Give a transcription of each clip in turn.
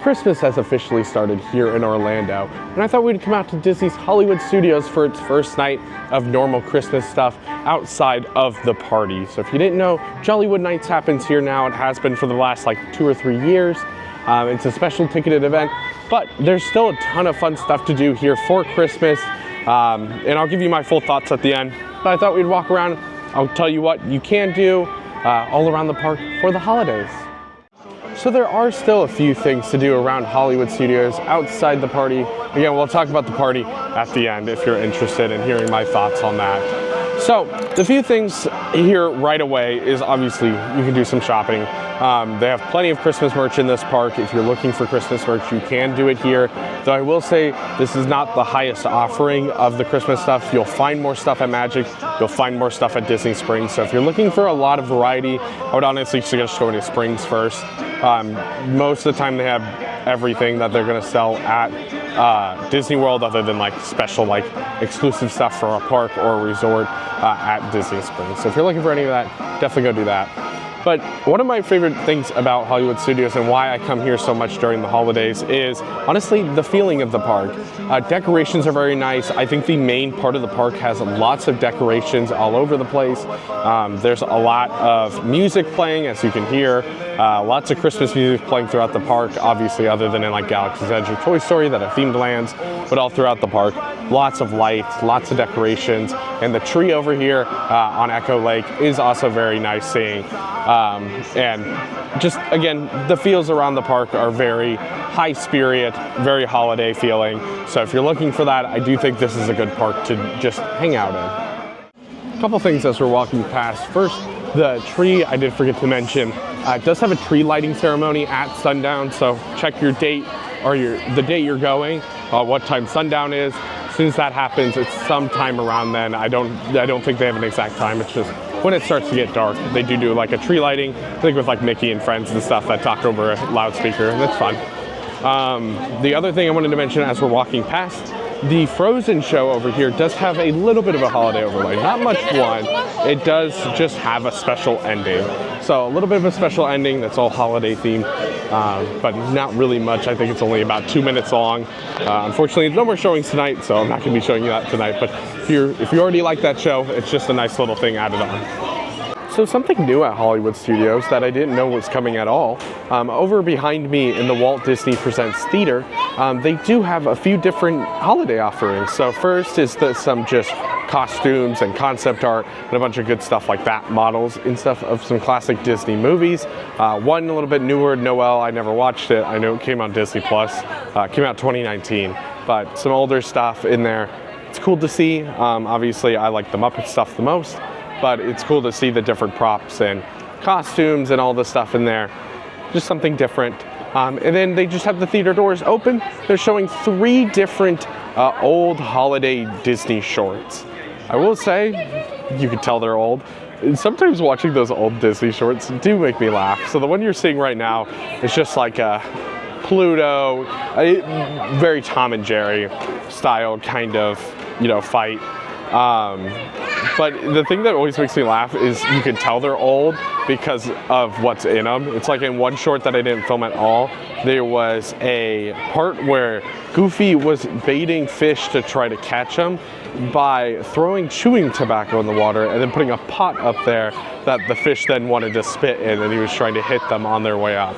Christmas has officially started here in Orlando, and I thought we'd come out to Disney's Hollywood Studios for its first night of normal Christmas stuff outside of the party. So if you didn't know, Jollywood Nights happens here now. It has been for the last like 2 or 3 years. It's a special ticketed event, but there's still a ton of fun stuff to do here for Christmas. And I'll give you my full thoughts at the end, but I thought we'd walk around. I'll tell you what you can do all around the park for the holidays. So there are still a few things to do around Hollywood Studios outside the party. Again, we'll talk about the party at the end if you're interested in hearing my thoughts on that. So the few things here right away is obviously you can do some shopping. They have plenty of Christmas merch in this park. If you're looking for Christmas merch, you can do it here. Though I will say this is not the highest offering of the Christmas stuff. You'll find more stuff at Magic. You'll find more stuff at Disney Springs. So if you're looking for a lot of variety, I would honestly suggest going to Springs first. Most of the time they have everything that they're going to sell at Disney World, other than like special like exclusive stuff for a park or a resort at Disney Springs. So if you're looking for any of that, definitely go do that. But one of my favorite things about Hollywood Studios and why I come here so much during the holidays is honestly the feeling of the park. Decorations are very nice. I think the main part of the park has lots of decorations all over the place. There's a lot of music playing, as you can hear. Lots of Christmas music playing throughout the park, obviously other than in like Galaxy's Edge or Toy Story that have themed lands, but all throughout the park. Lots of lights, lots of decorations, and the tree over here on Echo Lake is also very nice seeing. And just again, the feels around the park are very high spirit, very holiday feeling. So if you're looking for that, I do think this is a good park to just hang out in. A couple things as we're walking past. First, the tree, I did forget to mention, does have a tree lighting ceremony at sundown. So check your date or the date you're going, what time sundown is. As soon as that happens, it's sometime around then. I don't think they have an exact time. It's just when it starts to get dark, they do like a tree lighting, I think with like Mickey and friends and stuff that talk over a loudspeaker, and that's fun. The other thing I wanted to mention as we're walking past, the Frozen show over here does have a little bit of a holiday overlay. Not much fun. It does just have a special ending. So a little bit of a special ending that's all holiday themed, but not really much. I think it's only about 2 minutes long. Unfortunately, no more showings tonight, so I'm not going to be showing you that tonight. But if you already like that show, it's just a nice little thing added on. So something new at Hollywood Studios that I didn't know was coming at all. Over behind me in the Walt Disney Presents theater, they do have a few different holiday offerings. So first is some just costumes and concept art and a bunch of good stuff like that, models and stuff of some classic Disney movies. One a little bit newer, Noelle, I never watched it. I know it came on Disney Plus, came out 2019, but some older stuff in there. It's cool to see. Obviously, I like the Muppet stuff the most, but it's cool to see the different props and costumes and all the stuff in there. Just something different. And then they just have the theater doors open. They're showing 3 different old holiday Disney shorts. I will say, you can tell they're old. And sometimes watching those old Disney shorts do make me laugh. So the one you're seeing right now is just like a Pluto, a very Tom and Jerry style kind of, fight. But the thing that always makes me laugh is you can tell they're old because of what's in them. It's like in one short that I didn't film at all, there was a part where Goofy was baiting fish to try to catch them by throwing chewing tobacco in the water and then putting a pot up there that the fish then wanted to spit in, and he was trying to hit them on their way up.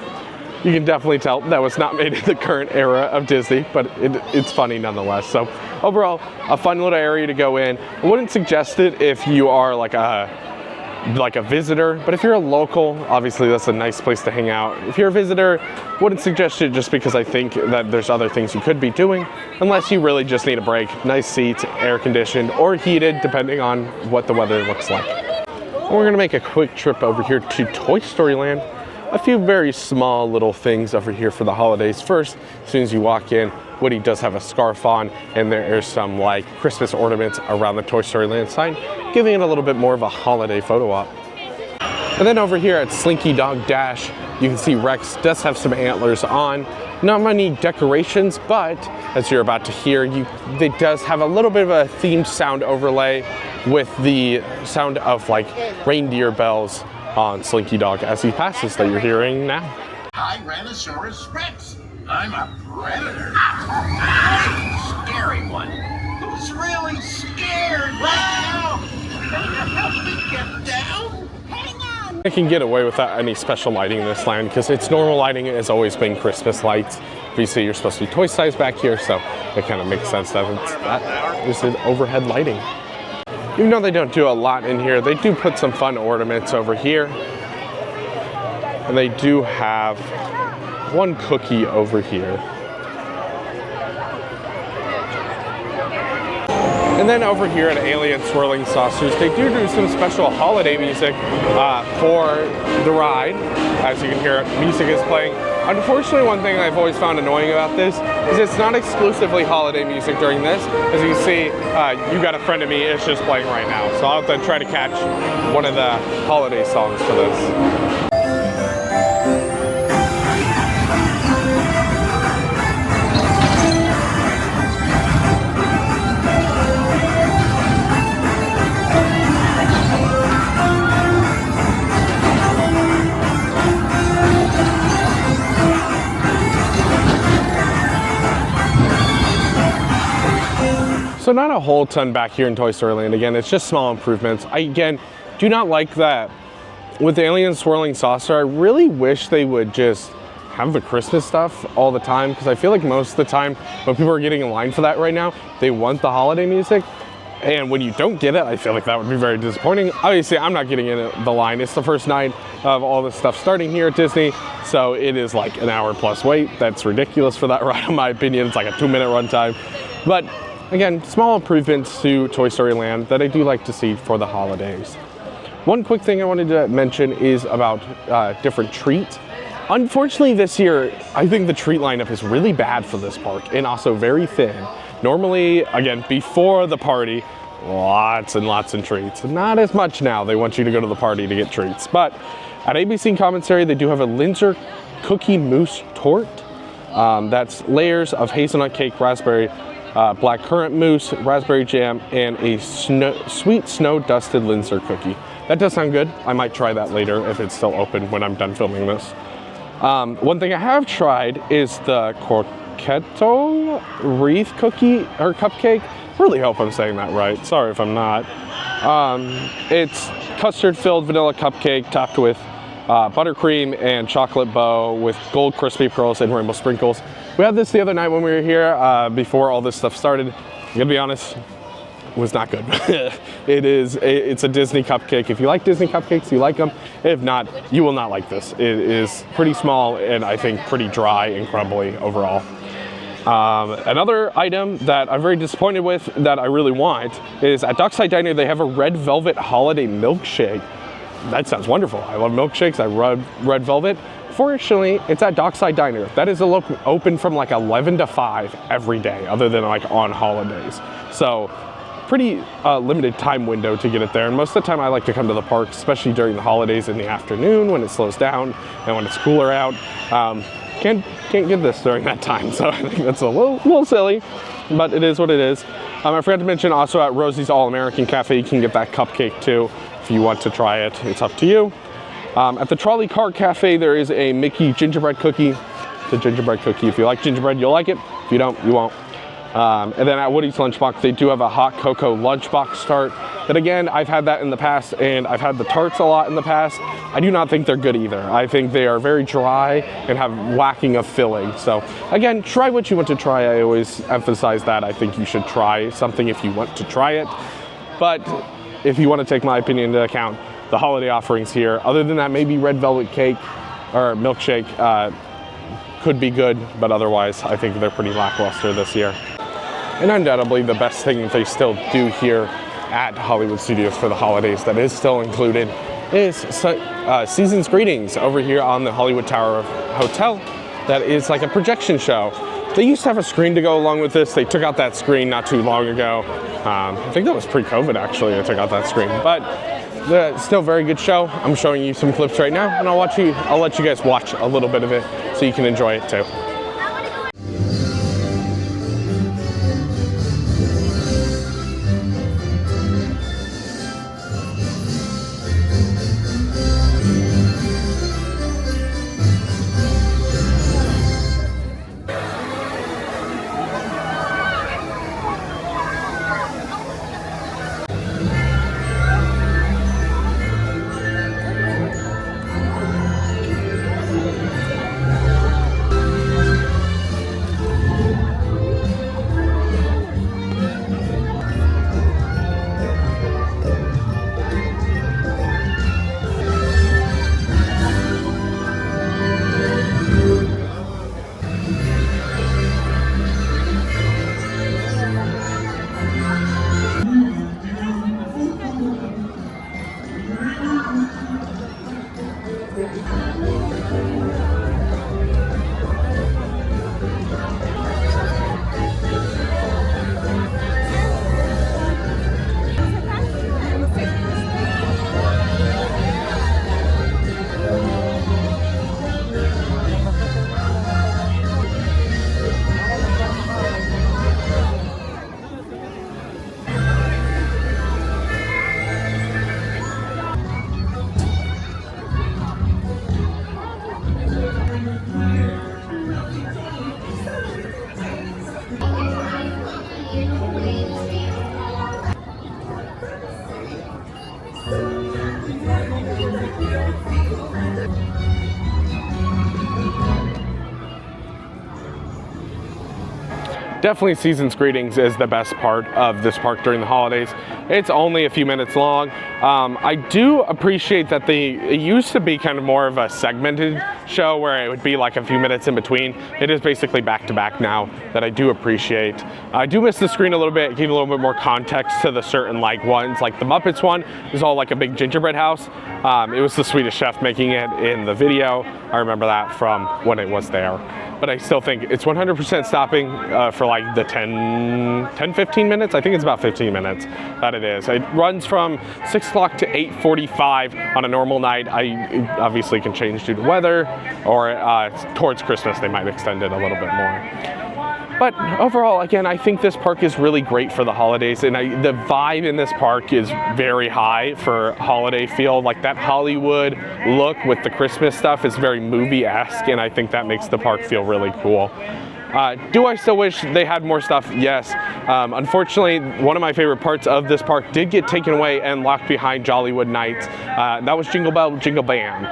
You can definitely tell that was not made in the current era of Disney, but it's funny nonetheless. So overall, a fun little area to go in. I wouldn't suggest it if you are like a visitor, but if you're a local, obviously that's a nice place to hang out. If you're a visitor, wouldn't suggest it just because I think that there's other things you could be doing, unless you really just need a break. Nice seats, air conditioned or heated, depending on what the weather looks like. And we're gonna make a quick trip over here to Toy Story Land. A few very small little things over here for the holidays. First, as soon as you walk in, Woody does have a scarf on, and there are some like Christmas ornaments around the Toy Story Land sign, giving it a little bit more of a holiday photo op. And then over here at Slinky Dog Dash, you can see Rex does have some antlers on. Not many decorations, but as you're about to hear, it does have a little bit of a themed sound overlay with the sound of like reindeer bells on Slinky Dog as he passes that you're hearing now. Tyrannosaurus Rex. I'm a predator. A scary one. Who's really scared right now? Can you help me get down? Hang on. I can get away without any special lighting in this land because its normal lighting has always been Christmas lights. Obviously, you're supposed to be toy size back here, so it kind of makes sense that that is an overhead lighting. Even though they don't do a lot in here, they do put some fun ornaments over here. And they do have one cookie over here. And then over here at Alien Swirling Saucers, they do some special holiday music for the ride. As you can hear, music is playing. Unfortunately, one thing I've always found annoying about this is it's not exclusively holiday music during this. As you can see, You Got a Friend of Me is just playing right now. So I'll have to try to catch one of the holiday songs for this. So not a whole ton back here in Toy Story Land. Again, it's just small improvements. I, again, do not like that with the Alien Swirling Saucer. I really wish they would just have the Christmas stuff all the time, because I feel like most of the time when people are getting in line for that right now, they want the holiday music. And when you don't get it, I feel like that would be very disappointing. Obviously, I'm not getting in the line. It's the first night of all this stuff starting here at Disney, so it is like an hour plus wait. That's ridiculous for that ride, in my opinion. It's like a 2-minute run time. But again, small improvements to Toy Story Land that I do like to see for the holidays. One quick thing I wanted to mention is about different treats. Unfortunately this year, I think the treat lineup is really bad for this park and also very thin. Normally, again, before the party, lots and lots of treats. Not as much now. They want you to go to the party to get treats. But at ABC Commissary, they do have a Linzer Cookie Mousse Torte. That's layers of hazelnut cake, raspberry, black currant mousse, raspberry jam, and a sweet snow-dusted Linzer cookie. That does sound good. I might try that later if it's still open when I'm done filming this. One thing I have tried is the Croquetto wreath cookie or cupcake. Really hope I'm saying that right. Sorry if I'm not. It's custard-filled vanilla cupcake topped with buttercream and chocolate bow with gold crispy pearls and rainbow sprinkles. We had this the other night when we were here before all this stuff started. I'm gonna be honest, it was not good. It's a Disney cupcake. If you like Disney cupcakes, you like them. If not, you will not like this. It is pretty small and I think pretty dry and crumbly overall. Another item that I'm very disappointed with that I really want is at Dockside Diner, they have a red velvet holiday milkshake. That sounds wonderful. I love milkshakes. I love red velvet. Fortunately, it's at Dockside Diner. That is open from like 11 to 5 every day, other than like on holidays. So pretty limited time window to get it there. And most of the time I like to come to the park, especially during the holidays in the afternoon when it slows down and when it's cooler out. Can't get this during that time. So I think that's a little silly, but it is what it is. I forgot to mention also at Rosie's All-American Cafe, you can get that cupcake too. If you want to try it, it's up to you. At the Trolley Car Cafe, there is a Mickey gingerbread cookie. It's a gingerbread cookie. If you like gingerbread, you'll like it. If you don't, you won't. And then at Woody's Lunchbox, they do have a hot cocoa lunchbox tart. That again, I've had that in the past, and I've had the tarts a lot in the past. I do not think they're good either. I think they are very dry and have lacking of filling. So again, try what you want to try. I always emphasize that. I think you should try something if you want to try it. But if you want to take my opinion into account, the holiday offerings here, other than that, maybe red velvet cake or milkshake could be good, but otherwise I think they're pretty lackluster this year. And undoubtedly the best thing that they still do here at Hollywood Studios for the holidays that is still included is Season's Greetings over here on the Hollywood Tower Hotel. That is like a projection show. They used to have a screen to go along with this. They took out that screen not too long ago. I think that was pre-COVID actually, they took out that screen. But still very good show. I'm showing you some clips right now, and I'll let you guys watch a little bit of it so you can enjoy it too. definitely Season's Greetings is the best part of this park during the holidays. It's only a few minutes long. I do appreciate that it used to be kind of more of a segmented show where it would be like a few minutes in between. It is basically back to back now, that I do appreciate. I do miss the screen a little bit, give a little bit more context to the certain like ones. Like the Muppets one is all like a big gingerbread house. It was the Swedish chef making it in the video. I remember that from when it was there. But I still think it's 100% stopping for like the 10-15 minutes. I think it's about 15 minutes that it is. It runs from 6 o'clock to 8:45 on a normal night. It obviously can change due to weather, or towards Christmas they might extend it a little bit more. But overall, again, I think this park is really great for the holidays, and the vibe in this park is very high for holiday feel. Like that Hollywood look with the Christmas stuff is very movie-esque, and I think that makes the park feel really cool. Do I still wish they had more stuff? Yes. Unfortunately, one of my favorite parts of this park did get taken away and locked behind Jollywood Nights. That was Jingle Bell Jingle Band.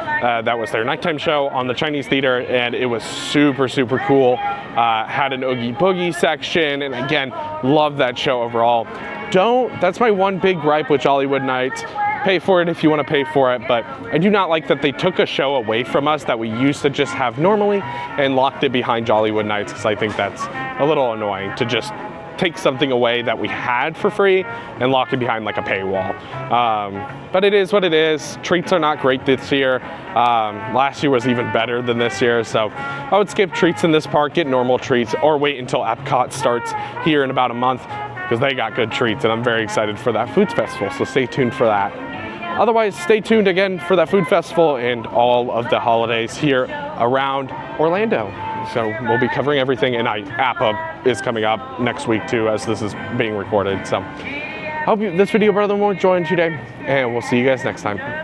That was their nighttime show on the Chinese Theater, and it was super, super cool. Had an Oogie Boogie section, and again, love that show overall. That's my one big gripe with Jollywood Nights. Pay for it if you want to pay for it, but I do not like that they took a show away from us that we used to just have normally and locked it behind Jollywood Nights, because I think that's a little annoying to just take something away that we had for free and lock it behind like a paywall. But it is what it is. Treats are not great this year. Last year was even better than this year, so I would skip treats in this park, get normal treats, or wait until Epcot starts here in about a month, because they got good treats, and I'm very excited for that food festival, so stay tuned for that. Otherwise, stay tuned again for that food festival and all of the holidays here around Orlando. So we'll be covering everything, and APA is coming up next week too, as this is being recorded. So I hope this video brought them more joy today, and we'll see you guys next time.